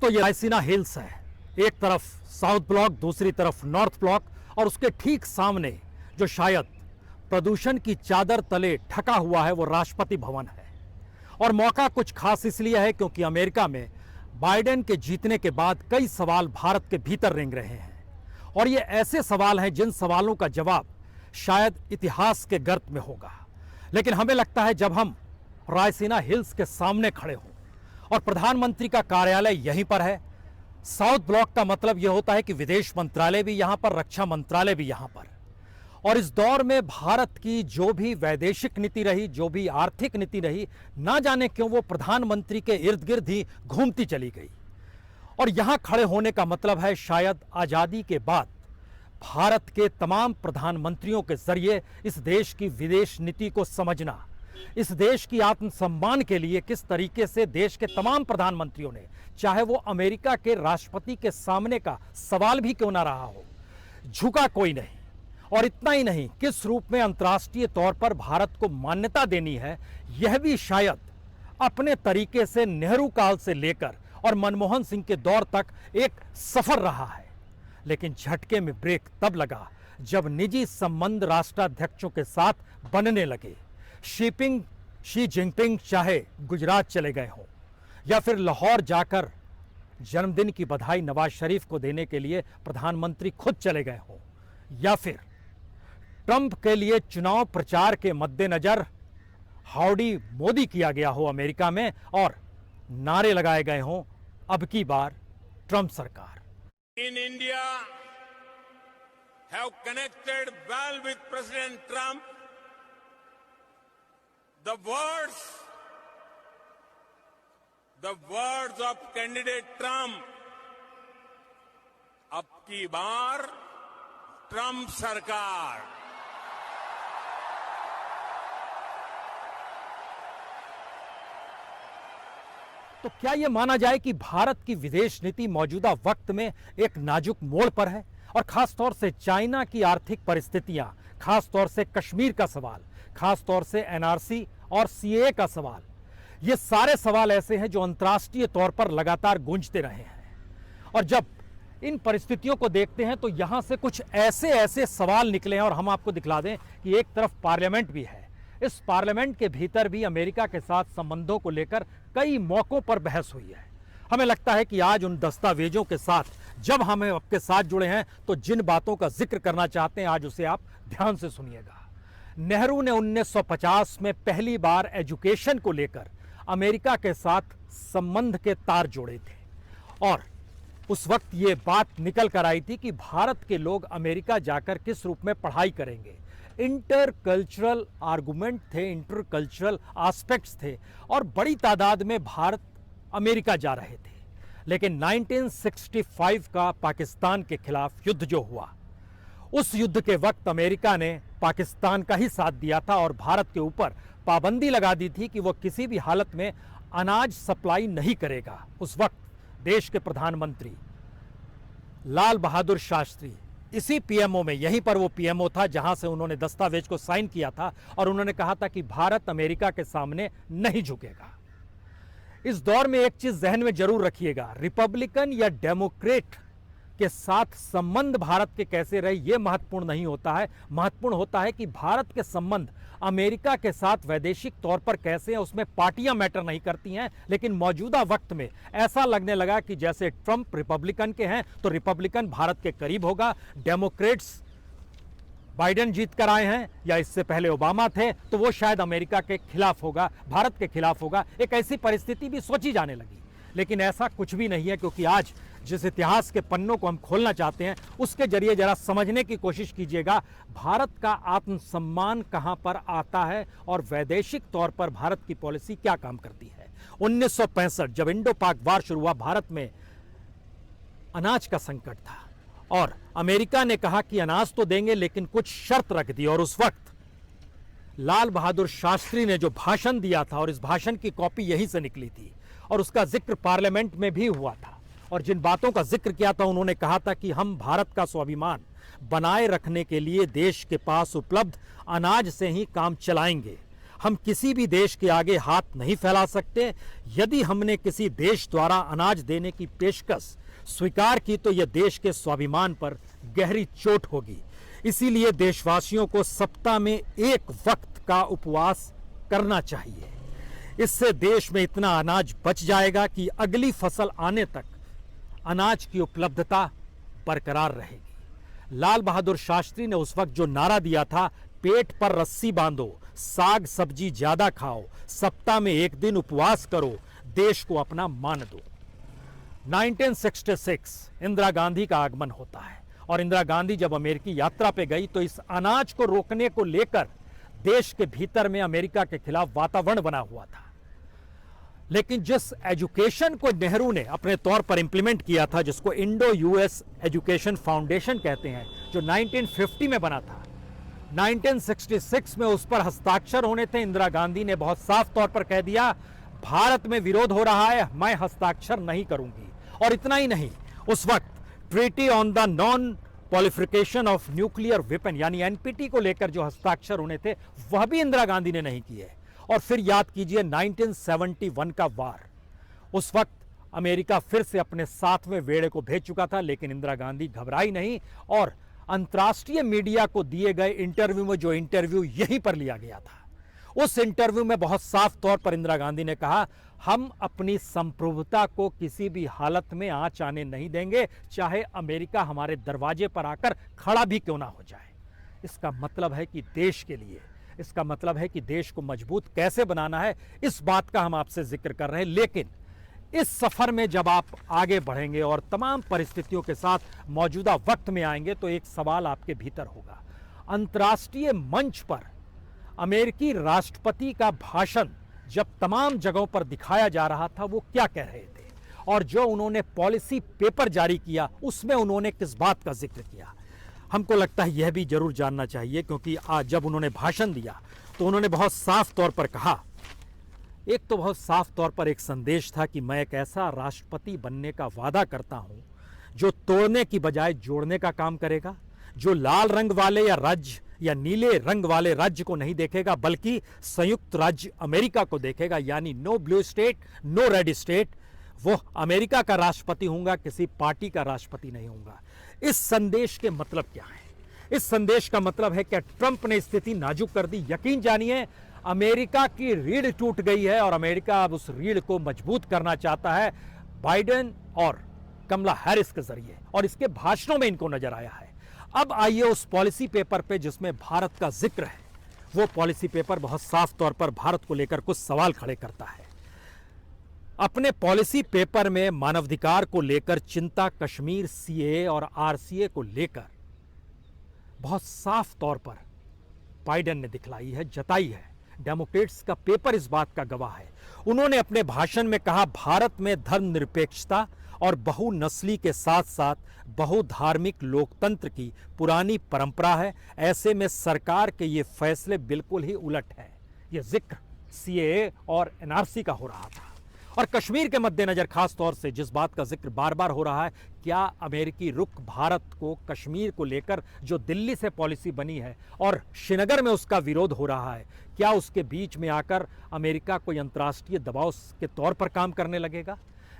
तो ये रायसीना हिल्स है। एक तरफ साउथ ब्लॉक, दूसरी तरफ नॉर्थ ब्लॉक, और उसके ठीक सामने जो शायद प्रदूषण की चादर तले ढका हुआ है वो राष्ट्रपति भवन है। और मौका कुछ खास इसलिए है क्योंकि अमेरिका में बाइडेन के जीतने के बाद कई सवाल भारत के भीतर रेंग रहे हैं, और ये ऐसे सवाल हैं जिन सवालों का जवाब शायद इतिहास के गर्त में होगा। लेकिन हमें लगता है जब हम रायसीना हिल्स के सामने खड़े हों और प्रधानमंत्री का कार्यालय यहीं पर है, साउथ ब्लॉक का मतलब यह होता है कि विदेश मंत्रालय भी यहां पर, रक्षा मंत्रालय भी यहां पर, और इस दौर में भारत की जो भी वैदेशिक नीति रही, जो भी आर्थिक नीति रही, ना जाने क्यों वो प्रधानमंत्री के इर्द गिर्द ही घूमती चली गई। और यहां खड़े होने का मतलब है शायद आजादी के बाद भारत के तमाम प्रधानमंत्रियों के जरिए इस देश की विदेश नीति को समझना, इस देश की आत्मसम्मान के लिए किस तरीके से देश के तमाम प्रधानमंत्रियों ने, चाहे वो अमेरिका के राष्ट्रपति के सामने का सवाल भी क्यों ना रहा हो, झुका कोई नहीं। और इतना ही नहीं, किस रूप में अंतर्राष्ट्रीय तौर पर भारत को मान्यता देनी है, यह भी शायद अपने तरीके से नेहरू काल से लेकर और मनमोहन सिंह के दौर तक एक सफर रहा है। लेकिन झटके में ब्रेक तब लगा जब निजी संबंध राष्ट्राध्यक्षों के साथ बनने लगे। शी जिनपिंग चाहे गुजरात चले गए हों, या फिर लाहौर जाकर जन्मदिन की बधाई नवाज शरीफ को देने के लिए प्रधानमंत्री खुद चले गए हों, या फिर ट्रंप के लिए चुनाव प्रचार के मद्देनजर हाउडी मोदी किया गया हो अमेरिका में और नारे लगाए गए हों, अब की बार ट्रंप सरकार। In India have connected well with President Trump. The words of candidate Trump, अब की बार ट्रंप सरकार। तो क्या यह माना जाए कि भारत की विदेश नीति मौजूदा वक्त में एक नाजुक मोड़ पर है, और खास तौर से चाइना की आर्थिक परिस्थितियां, खास तौर से कश्मीर का सवाल, खास तौर से एनआरसी और सीएए का सवाल, ये सारे सवाल ऐसे हैं जो अंतर्राष्ट्रीय तौर पर लगातार गूंजते रहे हैं। और जब इन परिस्थितियों को देखते हैं तो यहां से कुछ ऐसे सवाल निकले हैं, और हम आपको दिखला दें कि एक तरफ पार्लियामेंट भी है। इस पार्लियामेंट के भीतर भी अमेरिका के साथ संबंधों को लेकर कई मौकों पर बहस हुई है। हमें लगता है कि आज उन दस्तावेजों के साथ जब हम आपके साथ जुड़े हैं तो जिन बातों का जिक्र करना चाहते हैं आज उसे आप ध्यान से सुनिएगा। नेहरू ने 1950 में पहली बार एजुकेशन को लेकर अमेरिका के साथ संबंध के तार जोड़े थे, और उस वक्त ये बात निकल कर आई थी कि भारत के लोग अमेरिका जाकर किस रूप में पढ़ाई करेंगे। इंटरकल्चरल आर्गुमेंट थे, इंटरकल्चरल एस्पेक्ट्स थे, और बड़ी तादाद में भारत अमेरिका जा रहे थे। लेकिन 1965 का पाकिस्तान के खिलाफ युद्ध जो हुआ, उस युद्ध के वक्त अमेरिका ने पाकिस्तान का ही साथ दिया था और भारत के ऊपर पाबंदी लगा दी थी कि वो किसी भी हालत में अनाज सप्लाई नहीं करेगा। उस वक्त देश के प्रधानमंत्री लाल बहादुर शास्त्री इसी पीएमओ में, यहीं पर वो पीएमओ था जहां से उन्होंने दस्तावेज को साइन किया था, और उन्होंने कहा था कि भारत अमेरिका के सामने नहीं झुकेगा। इस दौर में एक चीज जहन में जरूर रखिएगा, रिपब्लिकन या डेमोक्रेट के साथ संबंध भारत के कैसे रहे ये महत्वपूर्ण नहीं होता है। महत्वपूर्ण होता है कि भारत के संबंध अमेरिका के साथ वैदेशिक तौर पर कैसे हैं, उसमें पार्टियां मैटर नहीं करती हैं। लेकिन मौजूदा वक्त में ऐसा लगने लगा कि जैसे ट्रंप रिपब्लिकन के हैं तो रिपब्लिकन भारत के करीब होगा, डेमोक्रेट्स बाइडेन जीत कर आए हैं या इससे पहले ओबामा थे तो वो शायद अमेरिका के खिलाफ होगा, भारत के खिलाफ होगा। एक ऐसी परिस्थिति भी सोची जाने लगी, लेकिन ऐसा कुछ भी नहीं है, क्योंकि आज जिस इतिहास के पन्नों को हम खोलना चाहते हैं उसके जरिए जरा समझने की कोशिश कीजिएगा भारत का आत्मसम्मान कहां पर आता है और वैदेशिक तौर पर भारत की पॉलिसी क्या काम करती है। 1965 जब इंडो पाक वार शुरू हुआ, भारत में अनाज का संकट था और अमेरिका ने कहा कि अनाज तो देंगे लेकिन कुछ शर्त रख दी, और उस वक्त लाल बहादुर शास्त्री ने जो भाषण दिया था, और इस भाषण की कॉपी यहीं से निकली थी और उसका जिक्र पार्लियामेंट में भी हुआ था, और जिन बातों का जिक्र किया था उन्होंने कहा था कि हम भारत का स्वाभिमान बनाए रखने के लिए देश के पास उपलब्ध अनाज से ही काम चलाएंगे। हम किसी भी देश के आगे हाथ नहीं फैला सकते। यदि हमने किसी देश द्वारा अनाज देने की पेशकश स्वीकार की तो यह देश के स्वाभिमान पर गहरी चोट होगी। इसीलिए देशवासियों को सप्ताह में एक वक्त का उपवास करना चाहिए। इससे देश में इतना अनाज बच जाएगा कि अगली फसल आने तक अनाज की उपलब्धता बरकरार रहेगी। लाल बहादुर शास्त्री ने उस वक्त जो नारा दिया था, पेट पर रस्सी बांधो, साग सब्जी ज्यादा खाओ, सप्ताह में एक दिन उपवास करो, देश को अपना मान दो। 1966 इंदिरा गांधी का आगमन होता है और इंदिरा गांधी जब अमेरिकी यात्रा पे गई तो इस अनाज को रोकने को लेकर देश के भीतर में अमेरिका के खिलाफ वातावरण बना हुआ था। लेकिन जिस एजुकेशन को नेहरू ने अपने तौर पर इंप्लीमेंट किया था, जिसको इंडो यूएस एजुकेशन फाउंडेशन कहते हैं, जो 1950 में बना था, 1966 में उस पर हस्ताक्षर होने थे। इंदिरा गांधी ने बहुत साफ तौर पर कह दिया, भारत में विरोध हो रहा है, मैं हस्ताक्षर नहीं करूंगी। और इतना ही नहीं, उस वक्त treaty on the non proliferation of nuclear weapon यानी एनपीटी को लेकर जो हस्ताक्षर होने थे वह भी इंदिरा गांधी ने नहीं किए। और फिर याद कीजिए 1971 का वार, उस वक्त अमेरिका फिर से अपने 7वें वेड़े को भेज चुका था, लेकिन इंदिरा गांधी घबराई नहीं और अंतर्राष्ट्रीय मीडिया को दिए गए इंटरव्यू में, जो इंटरव्यू यहीं पर लिया गया था, उस इंटरव्यू में बहुत साफ तौर पर इंदिरा गांधी ने कहा, हम अपनी संप्रभुता को किसी भी हालत में आंच आने नहीं देंगे, चाहे अमेरिका हमारे दरवाजे पर आकर खड़ा भी क्यों ना हो जाए। इसका मतलब है कि देश के लिए, इसका मतलब है कि देश को मजबूत कैसे बनाना है, इस बात का हम आपसे जिक्र कर रहे हैं। लेकिन इस सफर में जब आप आगे बढ़ेंगे और तमाम परिस्थितियों के साथ मौजूदा वक्त में आएंगे तो एक सवाल आपके भीतर होगा। अंतर्राष्ट्रीय मंच पर अमेरिकी राष्ट्रपति का भाषण जब तमाम जगहों पर दिखाया जा रहा था, वो क्या कह रहे थे, और जो उन्होंने पॉलिसी पेपर जारी किया उसमें उन्होंने किस बात का जिक्र किया, हमको लगता है यह भी जरूर जानना चाहिए। क्योंकि आज जब उन्होंने भाषण दिया तो उन्होंने बहुत साफ तौर पर कहा, एक तो बहुत साफ तौर पर एक संदेश था कि मैं एक ऐसा राष्ट्रपति बनने का वादा करता हूं जो तोड़ने की बजाय जोड़ने का काम करेगा, जो लाल रंग वाले या राज्य या नीले रंग वाले राज्य को नहीं देखेगा बल्कि संयुक्त राज्य अमेरिका को देखेगा, यानी no blue state no red state. वो अमेरिका का राष्ट्रपति होगा, किसी पार्टी का राष्ट्रपति नहीं होगा। इस संदेश के मतलब क्या है? इस संदेश का मतलब है कि ट्रंप ने स्थिति नाजुक कर दी। यकीन जानिए, अमेरिका की रीढ़ टूट गई है और अमेरिका अब उस रीढ़ को मजबूत करना चाहता है बाइडेन और कमला हैरिस के जरिए, और इसके भाषणों में इनको नजर आया है। अब आइए उस पॉलिसी पेपर पे जिसमें भारत का जिक्र है। वो पॉलिसी पेपर बहुत साफ तौर पर भारत को लेकर कुछ सवाल खड़े करता है। अपने पॉलिसी पेपर में मानवाधिकार को लेकर चिंता कश्मीर सीएए और आरसीए को लेकर बहुत साफ तौर पर बाइडेन ने दिखलाई है, जताई है। डेमोक्रेट्स का पेपर इस बात का गवाह है। उन्होंने अपने भाषण में कहा, भारत में धर्मनिरपेक्षता और बहुनस्ली के साथ साथ बहुधार्मिक लोकतंत्र की पुरानी परंपरा है। ऐसे में सरकार के ये फैसले बिल्कुल ही उलट है। ये जिक्र सीएए और एनआरसी का हो रहा था। और कश्मीर के मद्देनजर खास तौर से जिस बात का जिक्र बार बार हो रहा है, क्या अमेरिकी रुख भारत को कश्मीर को लेकर जो दिल्ली से पॉलिसी बनी है और श्रीनगर में उसका विरोध हो रहा है, क्या उसके बीच में आकर अमेरिका कोई अंतर्राष्ट्रीय दबाव के तौर पर काम करने लगेगा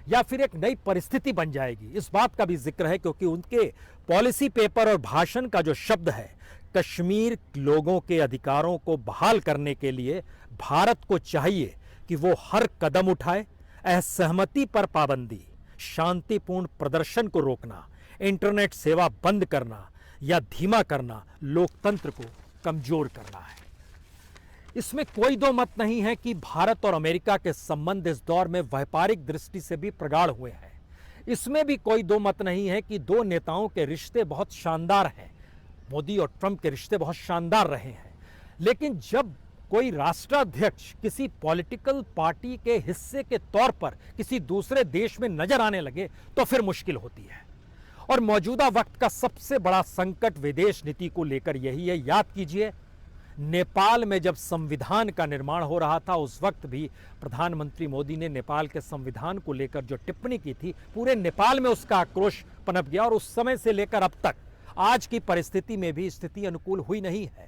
या फिर एक नई परिस्थिति बन जाएगी? इस बात का भी जिक्र है, क्योंकि उनके पॉलिसी पेपर और भाषण का जो शब्द है, कश्मीर लोगों के अधिकारों को बहाल करने के लिए भारत को चाहिए कि वो हर कदम उठाए। असहमति पर पाबंदी, शांतिपूर्ण प्रदर्शन को रोकना, इंटरनेट सेवा बंद करना या धीमा करना लोकतंत्र को कमजोर करना है। इसमें कोई दो मत नहीं है कि भारत और अमेरिका के संबंध इस दौर में व्यापारिक दृष्टि से भी प्रगाढ़ हुए हैं। इसमें भी कोई दो मत नहीं है कि दो नेताओं के रिश्ते बहुत शानदार हैं। मोदी और ट्रंप के रिश्ते बहुत शानदार रहे हैं। लेकिन जब कोई राष्ट्राध्यक्ष किसी पॉलिटिकल पार्टी के हिस्से के तौर पर किसी दूसरे देश में नजर आने लगे तो फिर मुश्किल होती है। और मौजूदा वक्त का सबसे बड़ा संकट विदेश नीति को लेकर यही है। याद कीजिए, नेपाल में जब संविधान का निर्माण हो रहा था, उस वक्त भी प्रधानमंत्री मोदी ने नेपाल के संविधान को लेकर जो टिप्पणी की थी, पूरे नेपाल में उसका आक्रोश पनप गया। और उस समय से लेकर अब तक आज की परिस्थिति में भी स्थिति अनुकूल हुई नहीं है।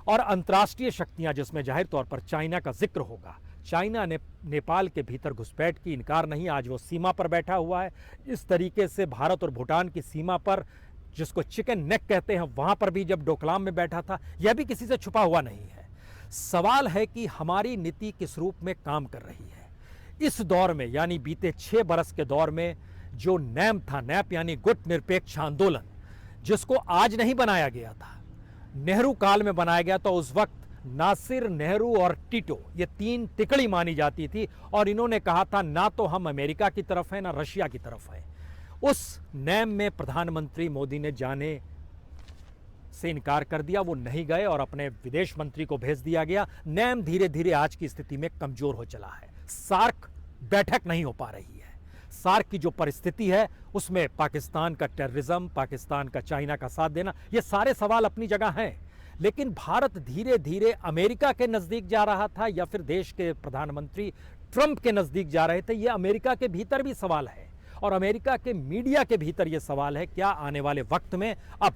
और अंतर्राष्ट्रीय शक्तियां जिसमें जाहिर तौर पर चाइना का जिक्र होगा। चाइना ने नेपाल के भीतर घुसपैठ की इनकार नहीं, आज वो सीमा पर बैठा हुआ है। इस तरीके से भारत और भूटान की सीमा पर, जिसको चिकन नेक कहते हैं, वहां पर भी जब डोकलाम में बैठा था, यह भी किसी से छुपा हुआ नहीं है। सवाल है कि हमारी नीति किस रूप में काम कर रही है। इस दौर में, यानी बीते 6 बरस के दौर में, जो नैम था, नैप यानी गुट निरपेक्ष आंदोलन, जिसको आज नहीं बनाया गया था, नेहरू काल में बनाया गया, तो उस वक्त नासिर, नेहरू और टिटो, ये 3 तिकड़ी मानी जाती थी, और इन्होंने कहा था ना तो हम अमेरिका की तरफ हैं ना रशिया की तरफ हैं। उस नैम में प्रधानमंत्री मोदी ने जाने से इनकार कर दिया, वो नहीं गए और अपने विदेश मंत्री को भेज दिया गया। नैम धीरे धीरे आज की स्थिति में कमजोर हो चला है। सार्क बैठक नहीं हो पा रही है। सार्क की जो परिस्थिति है उसमें पाकिस्तान का टेररिज्म, पाकिस्तान का चाइना का साथ देना, ये सारे सवाल अपनी जगह हैं। लेकिन भारत धीरे धीरे अमेरिका के नजदीक जा रहा था या फिर देश के प्रधानमंत्री ट्रंप के नजदीक जा रहे थे, ये अमेरिका के भीतर भी सवाल है और अमेरिका के मीडिया के भीतर ये सवाल है, क्या आने वाले वक्त में अब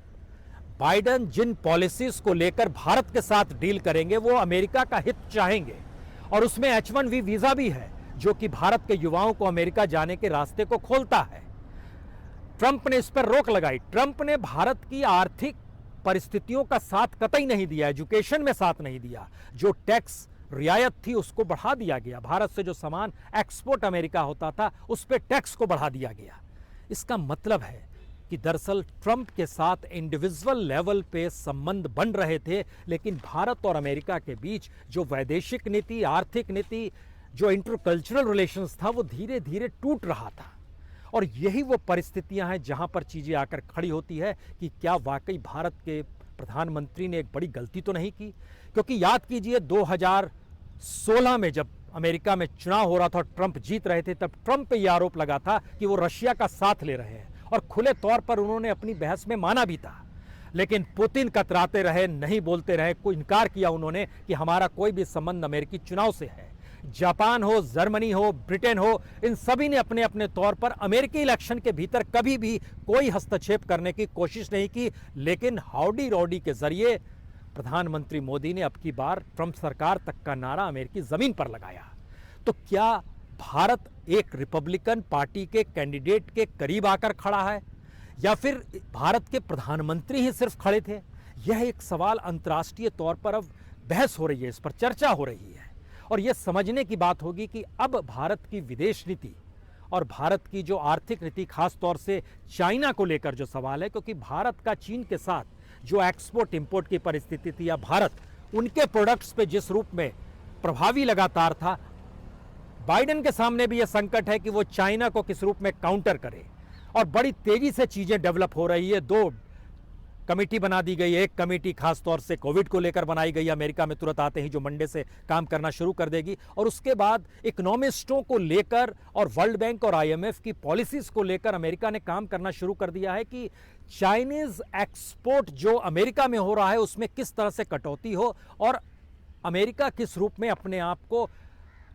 बाइडेन जिन पॉलिसीज को लेकर भारत के साथ डील करेंगे वो अमेरिका का हित चाहेंगे, और उसमें H1B वीजा भी है जो कि भारत के युवाओं को अमेरिका जाने के रास्ते को खोलता है। ट्रंप ने इस पर रोक लगाई। ट्रंप ने भारत की आर्थिक परिस्थितियों का साथ कतई नहीं दिया, एजुकेशन में साथ नहीं दिया। जो टैक्स रियायत थी उसको बढ़ा दिया गया। भारत से जो सामान एक्सपोर्ट अमेरिका होता था उस पर टैक्स को बढ़ा दिया गया। इसका मतलब है कि दरअसल ट्रंप के साथ इंडिविजुअल लेवल पे संबंध बन रहे थे, लेकिन भारत और अमेरिका के बीच जो वैदेशिक नीति, आर्थिक नीति, जो इंटरकल्चरल रिलेशंस था, वो धीरे धीरे टूट रहा था। और यही वो परिस्थितियां हैं जहां पर चीजें आकर खड़ी होती है कि क्या वाकई भारत के प्रधानमंत्री ने एक बड़ी गलती तो नहीं की। क्योंकि याद कीजिए 2016 में जब अमेरिका में चुनाव हो रहा था और ट्रंप जीत रहे थे, तब ट्रंप पे यह आरोप लगा था कि वो रशिया का साथ ले रहे हैं, और खुले तौर पर उन्होंने अपनी बहस में माना भी था। लेकिन पुतिन कतराते रहे, नहीं बोलते रहे, कोई इनकार किया उन्होंने कि हमारा कोई भी संबंध अमेरिकी चुनाव से है। जापान हो, जर्मनी हो, ब्रिटेन हो, इन सभी ने अपने अपने तौर पर अमेरिकी इलेक्शन के भीतर कभी भी कोई हस्तक्षेप करने की कोशिश नहीं की। लेकिन हाउडी रॉडी के जरिए प्रधानमंत्री मोदी ने अब की बार ट्रंप सरकार तक का नारा अमेरिकी जमीन पर लगाया। तो क्या भारत एक रिपब्लिकन पार्टी के कैंडिडेट के करीब आकर खड़ा है या फिर भारत के प्रधानमंत्री ही सिर्फ खड़े थे? यह एक सवाल अंतर्राष्ट्रीय तौर पर अब बहस हो रही है, इस पर चर्चा हो रही है। और यह समझने की बात होगी कि अब भारत की विदेश नीति और भारत की जो आर्थिक नीति, खास तौर से चाइना को लेकर जो सवाल है, क्योंकि भारत का चीन के साथ जो एक्सपोर्ट इंपोर्ट की परिस्थिति थी, या भारत उनके प्रोडक्ट्स पे जिस रूप में प्रभावी लगातार था, बाइडेन के सामने भी यह संकट है कि वो चाइना को किस रूप में काउंटर करे। और बड़ी तेजी से चीजें डेवलप हो रही है। 2 कमेटी बना दी गई। एक कमेटी खास तौर से कोविड को लेकर बनाई गई अमेरिका में, तुरंत आते ही जो मंडे से काम करना शुरू कर देगी। और उसके बाद इकोनॉमिस्टों को लेकर और वर्ल्ड बैंक और IMF की पॉलिसीज को लेकर अमेरिका ने काम करना शुरू कर दिया है कि चाइनीज एक्सपोर्ट जो अमेरिका में हो रहा है उसमें किस तरह से कटौती हो और अमेरिका किस रूप में अपने आप को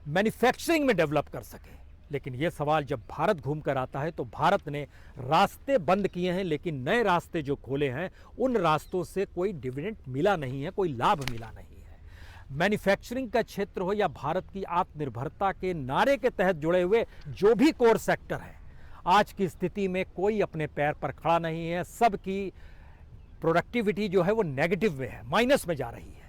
मैन्युफैक्चरिंग में डेवलप कर सके। लेकिन यह सवाल जब भारत घूम कर आता है तो भारत ने रास्ते बंद किए हैं, लेकिन नए रास्ते जो खोले हैं उन रास्तों से कोई डिविडेंड मिला नहीं है, कोई लाभ मिला नहीं है। मैन्युफैक्चरिंग का क्षेत्र हो या भारत की आत्मनिर्भरता के नारे के तहत जुड़े हुए जो भी कोर सेक्टर है, आज की स्थिति में कोई अपने पैर पर खड़ा नहीं है। सबकी प्रोडक्टिविटी जो है वो नेगेटिव में है, माइनस में जा रही है।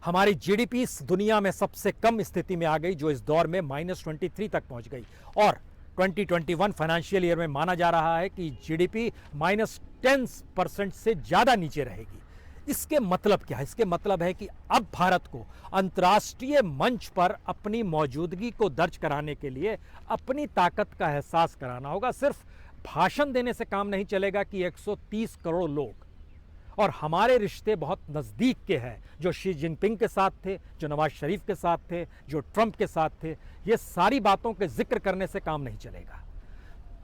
हमारी GDP दुनिया में सबसे कम स्थिति में आ गई, जो इस दौर में -23 तक पहुंच गई। और 2021 फाइनेंशियल ईयर में माना जा रहा है कि GDP -10% से ज्यादा नीचे रहेगी। इसके मतलब क्या है? इसके मतलब है कि अब भारत को अंतर्राष्ट्रीय मंच पर अपनी मौजूदगी को दर्ज कराने के लिए अपनी ताकत का एहसास कराना होगा। सिर्फ भाषण देने से काम नहीं चलेगा कि 130 करोड़ लोग और हमारे रिश्ते बहुत नज़दीक के हैं, जो शी जिनपिंग के साथ थे, जो नवाज शरीफ के साथ थे, जो ट्रंप के साथ थे, ये सारी बातों के जिक्र करने से काम नहीं चलेगा।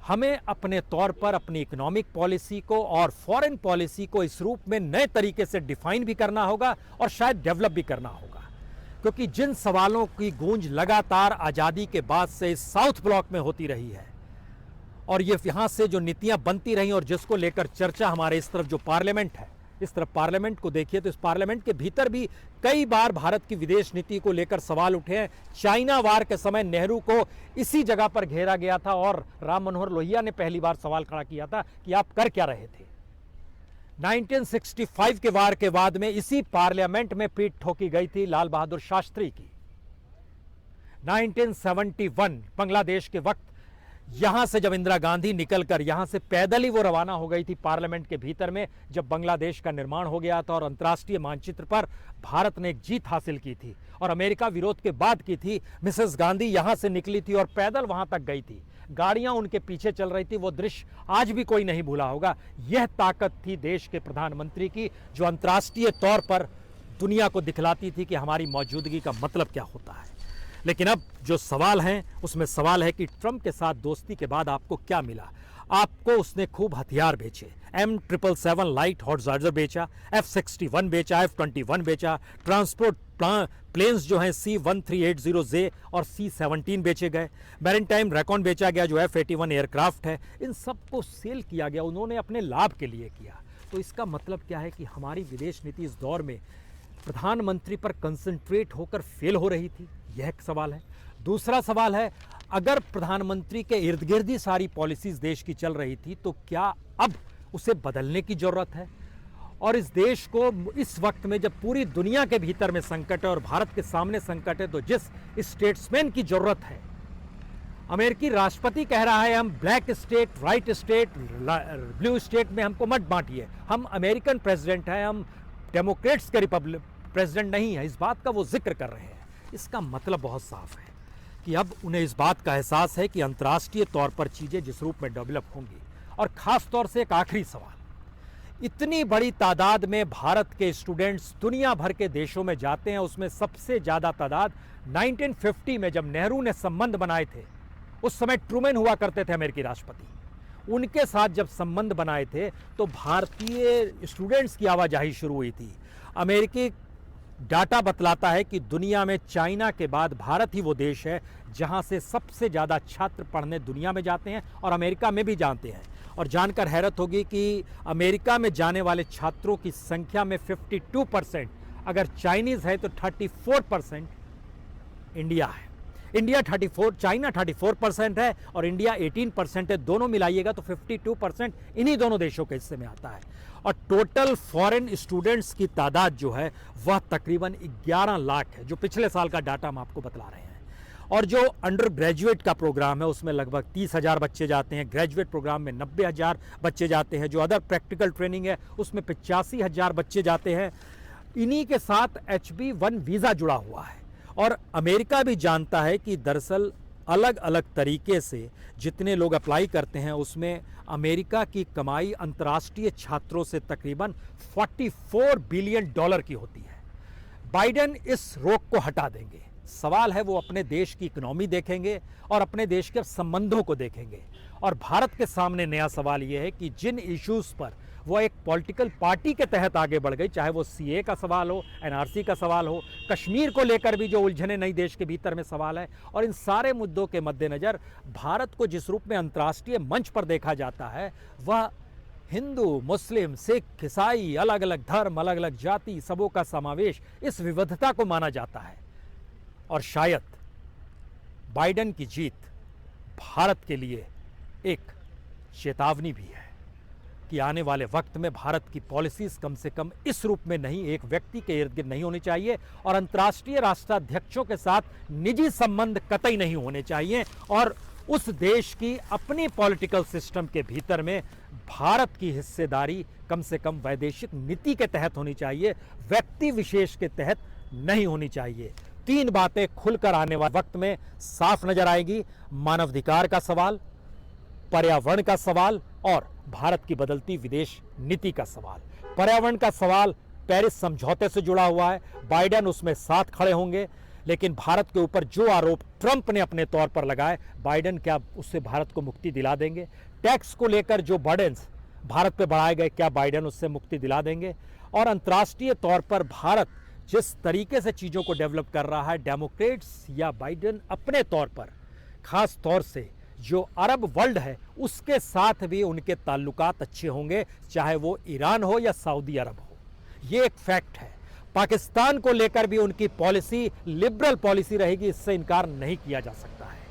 हमें अपने तौर पर अपनी इकोनॉमिक पॉलिसी को और फॉरेन पॉलिसी को इस रूप में नए तरीके से डिफाइन भी करना होगा और शायद डेवलप भी करना होगा, क्योंकि जिन सवालों की गूंज लगातार आज़ादी के बाद से इस साउथ ब्लॉक में होती रही है और ये यहाँ से जो नीतियाँ बनती रही और जिसको लेकर चर्चा हमारे इस तरफ जो पार्लियामेंट है इस तरफ पार्लियामेंट को देखिए तो इस पार्लियामेंट के भीतर भी कई बार भारत की विदेश नीति को लेकर सवाल उठे हैं। चाइना वार के समय नेहरू को इसी जगह पर घेरा गया था और राम मनोहर लोहिया ने पहली बार सवाल खड़ा किया था कि आप कर क्या रहे थे। 1965 के वार के बाद में इसी पार्लियामेंट में पीठ ठोकी गई थी लाल बहादुर शास्त्री की। 1971 बांग्लादेश के वक्त यहां से जब इंदिरा गांधी निकलकर यहां से पैदल ही वो रवाना हो गई थी पार्लियामेंट के भीतर में, जब बांग्लादेश का निर्माण हो गया था और अंतर्राष्ट्रीय मानचित्र पर भारत ने एक जीत हासिल की थी और अमेरिका विरोध के बाद की थी। मिसेस गांधी यहां से निकली थी और पैदल वहां तक गई थी, गाड़ियां उनके पीछे चल रही थी। वो दृश्य आज भी कोई नहीं भूला होगा। यह ताकत थी देश के प्रधानमंत्री की, जो अंतर्राष्ट्रीय तौर पर दुनिया को दिखलाती थी कि हमारी मौजूदगी का मतलब क्या होता है। लेकिन अब जो सवाल हैं उसमें सवाल है कि ट्रंप के साथ दोस्ती के बाद आपको क्या मिला। आपको उसने खूब हथियार बेचे, M777 लाइट हॉटजार्जर बेचा, F-61 बेचा, F-21 बेचा, ट्रांसपोर्ट प्लेन्स जो हैं C-1380J और C-17 बेचे गए, मैरीटाइम रेकॉन बेचा गया जो F-81 एयरक्राफ्ट है। इन सबको सेल किया गया, उन्होंने अपने लाभ के लिए किया। तो इसका मतलब क्या है कि हमारी विदेश नीति इस दौर में प्रधानमंत्री पर कंसंट्रेट होकर फेल हो रही थी, यह एक सवाल है। दूसरा सवाल है, अगर प्रधानमंत्री के इर्द गिर्द ही सारी पॉलिसीज देश की चल रही थी तो क्या अब उसे बदलने की जरूरत है। और इस देश को इस वक्त में जब पूरी दुनिया के भीतर में संकट है और भारत के सामने संकट है, तो जिस स्टेट्समैन की जरूरत है, अमेरिकी राष्ट्रपति कह रहा है हम black state, white state, blue state में हमको मत बांटिए, हम अमेरिकन प्रेसिडेंट हैं, हम डेमोक्रेट्स के रिपब्लिक प्रेसिडेंट नहीं है, इस बात का वो जिक्र कर रहे हैं। इसका मतलब बहुत साफ है कि अब उन्हें इस बात का एहसास है कि अंतर्राष्ट्रीय तौर पर चीजें जिस रूप में डेवलप होंगी। और खास तौर से एक आखिरी सवाल, इतनी बड़ी तादाद में भारत के स्टूडेंट्स दुनिया भर के देशों में जाते हैं, उसमें सबसे ज्यादा तादाद 1950 में जब नेहरू ने संबंध बनाए थे, उस समय ट्रूमैन हुआ करते थे अमेरिकी राष्ट्रपति, उनके साथ जब संबंध बनाए थे तो भारतीय स्टूडेंट्स की आवाजाही शुरू हुई थी। अमेरिकी डाटा बतलाता है कि दुनिया में चाइना के बाद भारत ही वो देश है जहां से सबसे ज़्यादा छात्र पढ़ने दुनिया में जाते हैं और अमेरिका में भी जाते हैं। और जानकर हैरत होगी कि अमेरिका में जाने वाले छात्रों की संख्या में 52% अगर चाइनीज़ है तो 34% इंडिया है। चाइना 34% है और इंडिया 18% है, दोनों मिलाइएगा तो 52% इन्हीं दोनों देशों के हिस्से में आता है। और टोटल फॉरेन स्टूडेंट्स की तादाद जो है वह तकरीबन 11 लाख है, जो पिछले साल का डाटा हम आपको बतला रहे हैं। और जो अंडर ग्रेजुएट का प्रोग्राम है उसमें लगभग 30,000 बच्चे जाते हैं, ग्रेजुएट प्रोग्राम में 90,000 बच्चे जाते हैं, जो अदर प्रैक्टिकल ट्रेनिंग है उसमें 85,000 बच्चे जाते हैं। इन्हीं के साथ HB1 वीज़ा जुड़ा हुआ है। और अमेरिका भी जानता है कि दरअसल अलग अलग तरीके से जितने लोग अप्लाई करते हैं उसमें अमेरिका की कमाई अंतर्राष्ट्रीय छात्रों से तकरीबन $44 बिलियन की होती है। बाइडेन इस रोक को हटा देंगे। सवाल है वो अपने देश की इकोनॉमी देखेंगे और अपने देश के संबंधों को देखेंगे। और भारत के सामने नया सवाल ये है कि जिन इश्यूज पर वो एक पॉलिटिकल पार्टी के तहत आगे बढ़ गई, चाहे वो CA का सवाल हो, NRC का सवाल हो, कश्मीर को लेकर भी जो उलझने नई देश के भीतर में सवाल है, और इन सारे मुद्दों के मद्देनज़र भारत को जिस रूप में अंतर्राष्ट्रीय मंच पर देखा जाता है वह हिंदू, मुस्लिम, सिख, ईसाई, अलग अलग धर्म, अलग अलग जाति, सबों का समावेश, इस विविधता को माना जाता है। और शायद बाइडेन की जीत भारत के लिए एक चेतावनी भी है कि आने वाले वक्त में भारत की पॉलिसीज कम से कम इस रूप में नहीं, एक व्यक्ति के इर्द गिर्द नहीं होनी चाहिए और अंतर्राष्ट्रीय राष्ट्राध्यक्षों के साथ निजी संबंध कतई नहीं होने चाहिए। और उस देश की अपनी पॉलिटिकल सिस्टम के भीतर में भारत की हिस्सेदारी कम से कम वैदेशिक नीति के तहत होनी चाहिए, व्यक्ति विशेष के तहत नहीं होनी चाहिए। 3 बातें खुलकर आने वाले वक्त में साफ नजर आएगी, मानवाधिकार का सवाल, पर्यावरण का सवाल और भारत की बदलती विदेश नीति का सवाल। पर्यावरण का सवाल पेरिस समझौते से जुड़ा हुआ है, बाइडेन उसमें साथ खड़े होंगे, लेकिन भारत के ऊपर जो आरोप ट्रंप ने अपने तौर पर लगाए, बाइडेन क्या उससे भारत को मुक्ति दिला देंगे। टैक्स को लेकर जो बर्डन्स भारत पे बढ़ाए गए, क्या बाइडेन उससे मुक्ति दिला देंगे। और अंतर्राष्ट्रीय तौर पर भारत जिस तरीके से चीज़ों को डेवलप कर रहा है, डेमोक्रेट्स या बाइडेन अपने तौर पर, खास तौर से जो अरब वर्ल्ड है उसके साथ भी उनके ताल्लुकात अच्छे होंगे, चाहे वो ईरान हो या सऊदी अरब हो। ये एक फैक्ट है। पाकिस्तान को लेकर भी उनकी पॉलिसी लिबरल पॉलिसी रहेगी, इससे इनकार नहीं किया जा सकता है।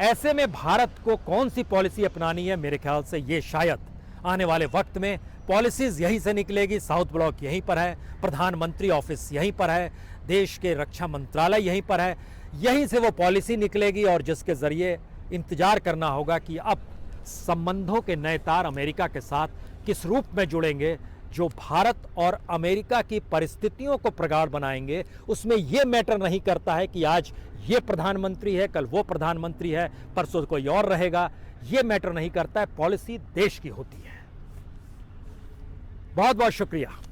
ऐसे में भारत को कौन सी पॉलिसी अपनानी है, मेरे ख्याल से ये शायद आने वाले वक्त में पॉलिसीज यहीं से निकलेगी। साउथ ब्लॉक यहीं पर है, प्रधानमंत्री ऑफिस यहीं पर है, देश के रक्षा मंत्रालय यहीं पर है, यहीं से वो पॉलिसी निकलेगी और जिसके जरिए इंतजार करना होगा कि अब संबंधों के नए तार अमेरिका के साथ किस रूप में जुड़ेंगे, जो भारत और अमेरिका की परिस्थितियों को प्रगाढ़ बनाएंगे। उसमें यह मैटर नहीं करता है कि आज ये प्रधानमंत्री है, कल वो प्रधानमंत्री है, परसों कोई और रहेगा। ये मैटर नहीं करता है, पॉलिसी देश की होती है। बहुत बहुत शुक्रिया।